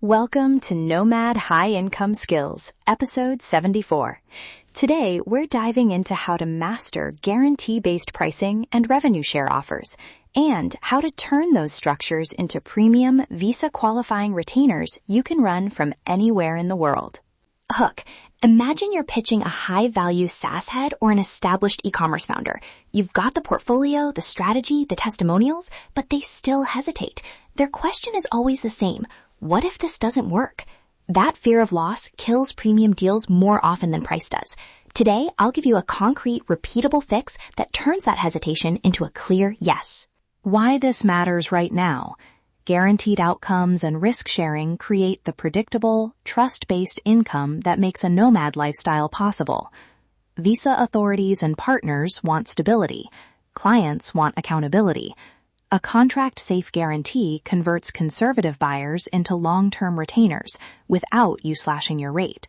Welcome to Nomad High Income Skills, episode 74. Today, we're diving into how to master guarantee-based pricing and revenue share offers, and how to turn those structures into premium visa-qualifying retainers you can run from anywhere in the world. Hook, imagine you're pitching a high-value SaaS head or an established e-commerce founder. You've got the portfolio, the strategy, the testimonials, but they still hesitate. Their question is always the same. What if this doesn't work? That fear of loss kills premium deals more often than price does. Today, I'll give you a concrete, repeatable fix that turns that hesitation into a clear yes. Why this matters right now. Guaranteed outcomes and risk sharing create the predictable, trust-based income that makes a nomad lifestyle possible. Visa authorities and partners want stability. Clients want accountability. A contract-safe guarantee converts conservative buyers into long-term retainers without you slashing your rate.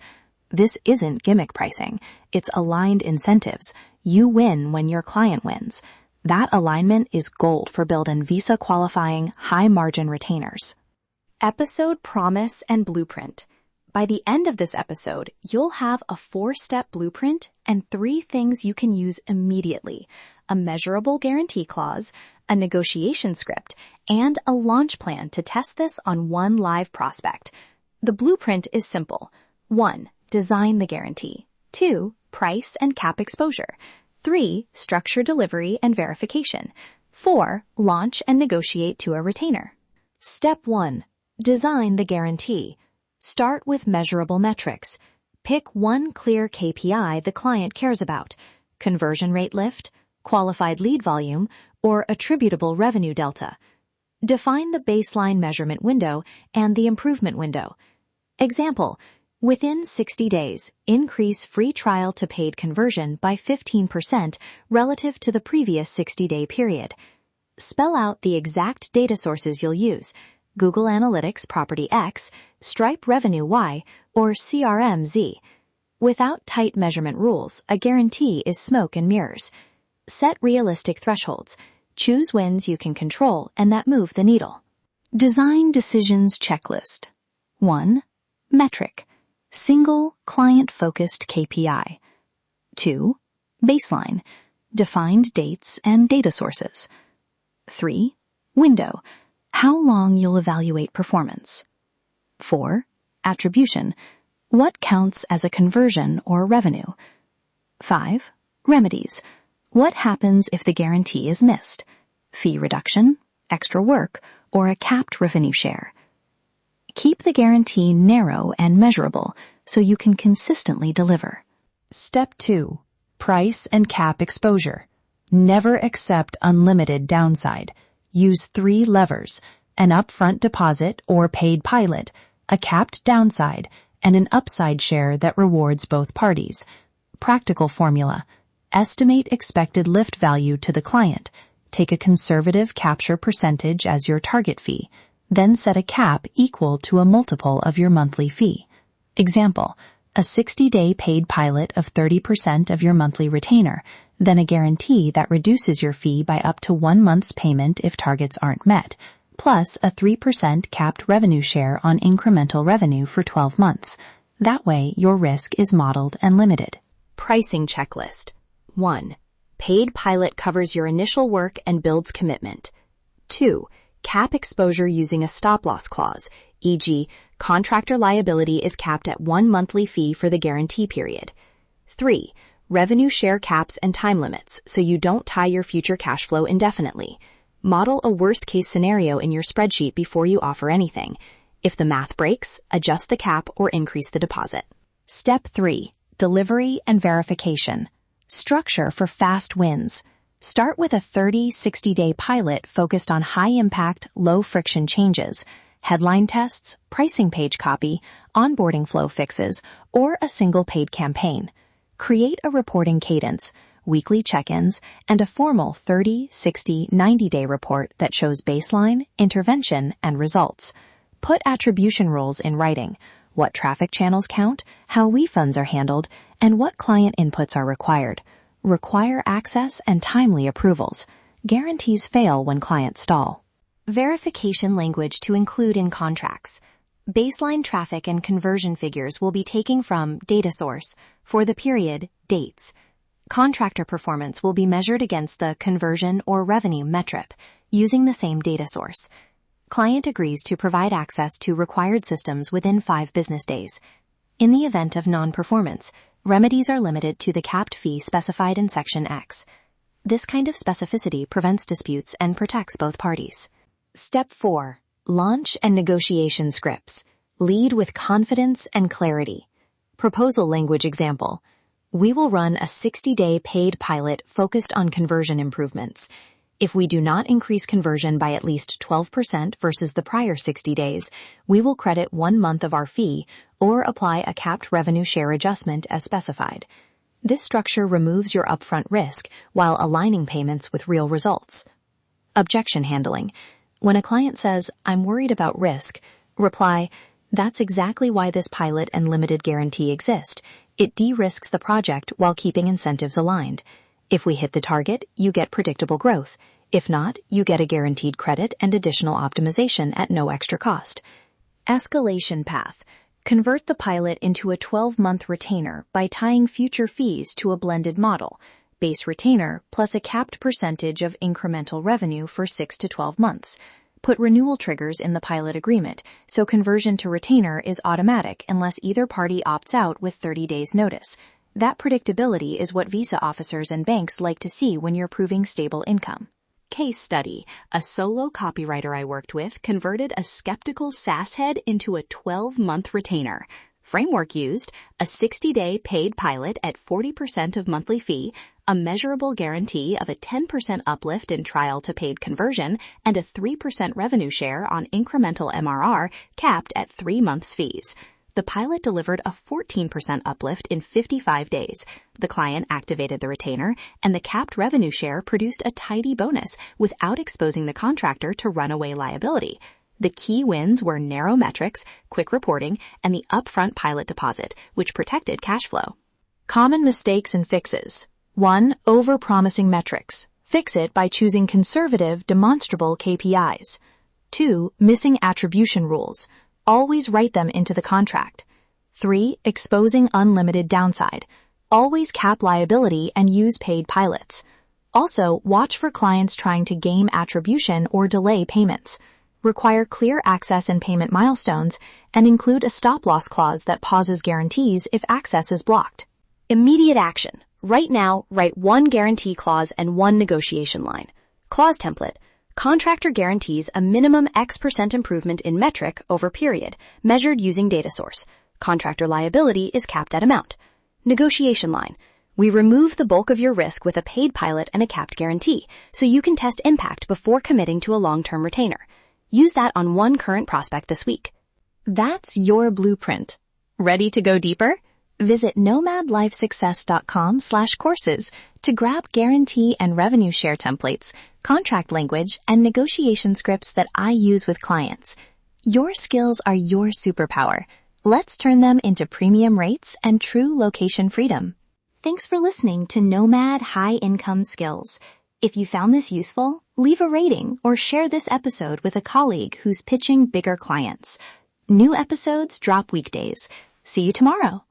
This isn't gimmick pricing. It's aligned incentives. You win when your client wins. That alignment is gold for building visa-qualifying, high-margin retainers. Episode Promise and Blueprint. By the end of this episode, you'll have a 4-step blueprint and 3 things you can use immediately: a measurable guarantee clause, a negotiation script, and a launch plan to test this on one live prospect. The blueprint is simple. 1. Design the guarantee. 2. Price and cap exposure. 3. Structure delivery and verification. 4. Launch and negotiate to a retainer. Step 1. Design the guarantee. Start with measurable metrics. Pick one clear KPI the client cares about: conversion rate lift, qualified lead volume, or attributable revenue delta. Define the baseline measurement window and the improvement window. Example, within 60 days, increase free trial to paid conversion by 15% relative to the previous 60-day period. Spell out the exact data sources you'll use: Google Analytics Property X, Stripe Revenue Y, or CRM Z. Without tight measurement rules, a guarantee is smoke and mirrors. Set realistic thresholds. Choose wins you can control and that move the needle. Design decisions checklist. 1. Metric. Single, client-focused KPI. 2. Baseline. Defined dates and data sources. 3. Window. How long you'll evaluate performance. 4. Attribution. What counts as a conversion or revenue. 5. Remedies. What happens if the guarantee is missed? Fee reduction, extra work, or a capped revenue share. Keep the guarantee narrow and measurable so you can consistently deliver. Step 2. Price and cap exposure. Never accept unlimited downside. Use 3 levers: an upfront deposit or paid pilot, a capped downside, and an upside share that rewards both parties. Practical formula. Estimate expected lift value to the client. Take a conservative capture percentage as your target fee. Then set a cap equal to a multiple of your monthly fee. Example, a 60-day paid pilot of 30% of your monthly retainer, then a guarantee that reduces your fee by up to 1 month's payment if targets aren't met, plus a 3% capped revenue share on incremental revenue for 12 months. That way, your risk is modeled and limited. Pricing checklist. 1. Paid pilot covers your initial work and builds commitment. 2. Cap exposure using a stop-loss clause, e.g., contractor liability is capped at 1 monthly fee for the guarantee period. 3. Revenue share caps and time limits, so you don't tie your future cash flow indefinitely. Model a worst-case scenario in your spreadsheet before you offer anything. If the math breaks, adjust the cap or increase the deposit. Step 3. Delivery and verification. Structure for fast wins. Start with a 30-60-day pilot focused on high-impact, low-friction changes, headline tests, pricing page copy, onboarding flow fixes, or a single paid campaign. Create a reporting cadence, weekly check-ins, and a formal 30, 60, 90-day report that shows baseline, intervention, and results. Put attribution rules in writing: what traffic channels count, how refunds are handled, and what client inputs are required. Require access and timely approvals. Guarantees fail when clients stall. Verification language to include in contracts. Baseline traffic and conversion figures will be taken from data source for the period dates. Contractor performance will be measured against the conversion or revenue metric using the same data source. Client agrees to provide access to required systems within 5 business days. In the event of non-performance, remedies are limited to the capped fee specified in Section X. This kind of specificity prevents disputes and protects both parties. Step 4. Launch and negotiation scripts. Lead with confidence and clarity. Proposal language example. We will run a 60-day paid pilot focused on conversion improvements. If we do not increase conversion by at least 12% versus the prior 60 days, we will credit 1 month of our fee or apply a capped revenue share adjustment as specified. This structure removes your upfront risk while aligning payments with real results. Objection handling. When a client says, "I'm worried about risk," reply, "That's exactly why this pilot and limited guarantee exist. It de-risks the project while keeping incentives aligned. If we hit the target, you get predictable growth. If not, you get a guaranteed credit and additional optimization at no extra cost." Escalation path. Convert the pilot into a 12-month retainer by tying future fees to a blended model, base retainer plus a capped percentage of incremental revenue for 6 to 12 months. Put renewal triggers in the pilot agreement, so conversion to retainer is automatic unless either party opts out with 30 days notice. That predictability is what visa officers and banks like to see when you're proving stable income. Case study. A solo copywriter I worked with converted a skeptical SaaS head into a 12-month retainer. Framework used: a 60-day paid pilot at 40% of monthly fee, a measurable guarantee of a 10% uplift in trial to paid conversion, and a 3% revenue share on incremental MRR capped at 3 months fees. The pilot delivered a 14% uplift in 55 days. The client activated the retainer, and the capped revenue share produced a tidy bonus without exposing the contractor to runaway liability. The key wins were narrow metrics, quick reporting, and the upfront pilot deposit, which protected cash flow. Common mistakes and fixes. 1. Over-promising metrics. Fix it by choosing conservative, demonstrable KPIs. 2. Missing attribution rules. Always write them into the contract. 3. Exposing unlimited downside. Always cap liability and use paid pilots. Also, watch for clients trying to game attribution or delay payments. Require clear access and payment milestones, and include a stop-loss clause that pauses guarantees if access is blocked. Immediate action. Right now, write 1 guarantee clause and 1 negotiation line. Clause template. Contractor guarantees a minimum X% improvement in metric over period, measured using data source. Contractor liability is capped at amount. Negotiation line. We remove the bulk of your risk with a paid pilot and a capped guarantee, so you can test impact before committing to a long-term retainer. Use that on 1 current prospect this week. That's your blueprint. Ready to go deeper? Visit nomadlifesuccess.com/courses to grab guarantee and revenue share templates, contract language, and negotiation scripts that I use with clients. Your skills are your superpower. Let's turn them into premium rates and true location freedom. Thanks for listening to Nomad High Income Skills. If you found this useful, leave a rating or share this episode with a colleague who's pitching bigger clients. New episodes drop weekdays. See you tomorrow.